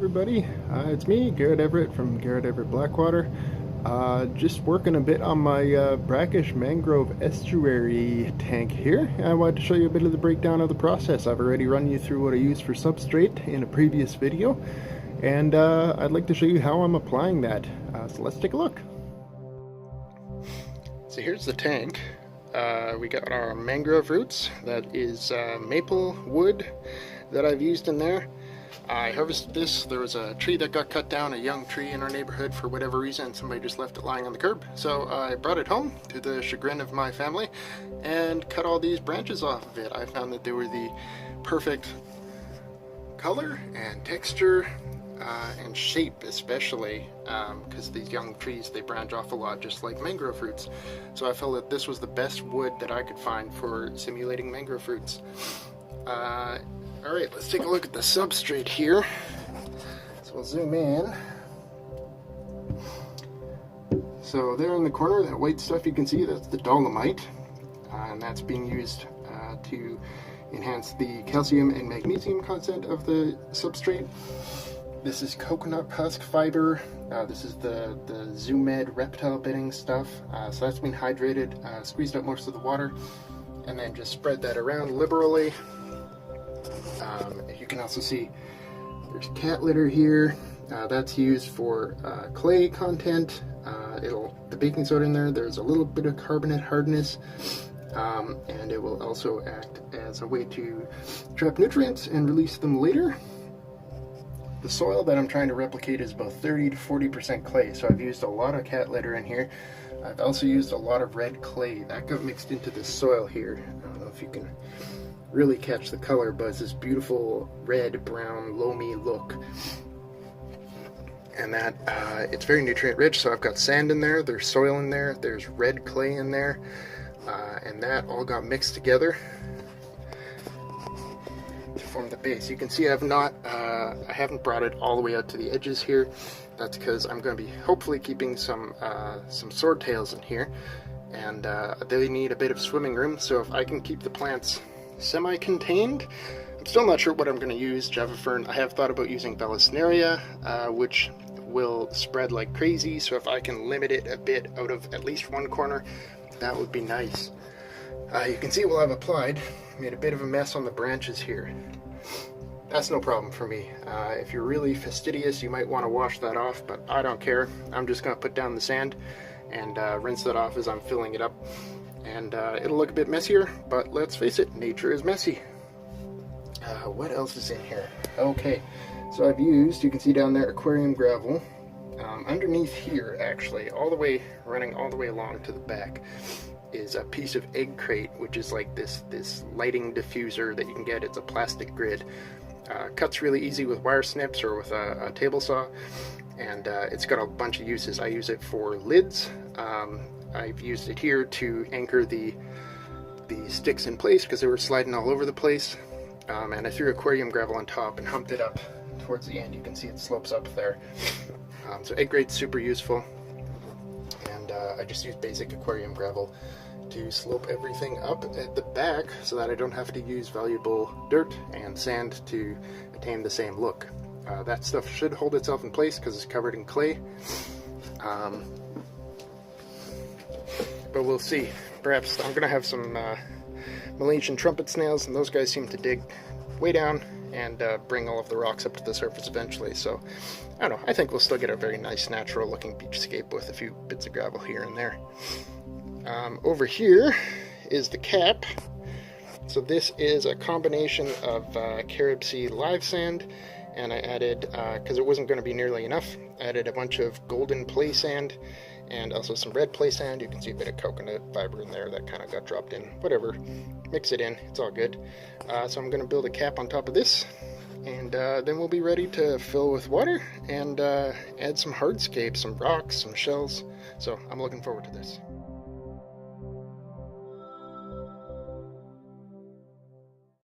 everybody, it's me, Garrett Everett from Garrett Everett Blackwater. Just working a bit on my brackish Mangrove Estuary tank here. I wanted to show you a bit of the breakdown of the process. I've already run you through what I use for substrate in a previous video, and I'd like to show you how I'm applying that. So let's take a look. So here's the tank. We got our mangrove roots. That is maple wood that I've used in there. I harvested this. There was a tree that got cut down, a young tree in our neighborhood for whatever reason. Somebody just left it lying on the curb. So I brought it home to the chagrin of my family and cut all these branches off of it. I found that they were the perfect color and texture and shape, especially because these young trees, they branch off a lot just like mangrove roots. So I felt that this was the best wood that I could find for simulating mangrove roots. Alright, let's take a look at the substrate here. So we'll zoom in. So there in the corner, that white stuff you can see, that's the dolomite. And that's being used to enhance the calcium and magnesium content of the substrate. This is coconut husk fiber. This is the Zoomed reptile bedding stuff. So that's been hydrated, squeezed out most of the water, and then just spread that around liberally. You can also see there's cat litter here. That's used for clay content. The baking soda in there, there's a little bit of carbonate hardness, and it will also act as a way to trap nutrients and release them later. The soil that I'm trying to replicate is about 30 to 40% clay, so I've used a lot of cat litter in here. I've also used a lot of red clay that got mixed into this soil here. I don't know if you can really catch the color, but it's this beautiful red, brown, loamy look. And that it's very nutrient rich, so I've got sand in there, there's soil in there, there's red clay in there, and that all got mixed together to form the base. You can see I haven't brought it all the way out to the edges here. That's because I'm going to be hopefully keeping some swordtails in here, and they need a bit of swimming room, so if I can keep the plants semi-contained. I'm still not sure what I'm going to use. Java fern, I have thought about using Vallisneria, which will spread like crazy, so if I can limit it a bit out of at least one corner, that would be nice. You can see what I've applied. Made a bit of a mess on the branches here. That's no problem for me. If you're really fastidious, you might want to wash that off, but I don't care. I'm just going to put down the sand and rinse that off as I'm filling it up. And it'll look a bit messier, but let's face it, nature is messy. What else is in here? Okay, so I've used, you can see down there, aquarium gravel. Underneath here, actually, running all the way along to the back, is a piece of egg crate, which is like this lighting diffuser that you can get. It's a plastic grid. Cuts really easy with wire snips or with a table saw, and it's got a bunch of uses. I use it for lids. I've used it here to anchor the sticks in place because they were sliding all over the place, and I threw aquarium gravel on top and humped it up towards the end. You can see it slopes up there. So egg grate's super useful, and I just use basic aquarium gravel to slope everything up at the back so that I don't have to use valuable dirt and sand to attain the same look. That stuff should hold itself in place because it's covered in clay. But we'll see. Perhaps I'm going to have some Malaysian trumpet snails, and those guys seem to dig way down and bring all of the rocks up to the surface eventually. So, I don't know, I think we'll still get a very nice natural looking beachscape with a few bits of gravel here and there. Over here is the cap. So this is a combination of Carib Sea live sand, and I added, because it wasn't going to be nearly enough, I added a bunch of golden play sand and also some red play sand. You can see a bit of coconut fiber in there that kind of got dropped in. Whatever, mix it in, it's all good. So I'm going to build a cap on top of this, and then we'll be ready to fill with water and add some hardscapes, some rocks, some shells. So I'm looking forward to this.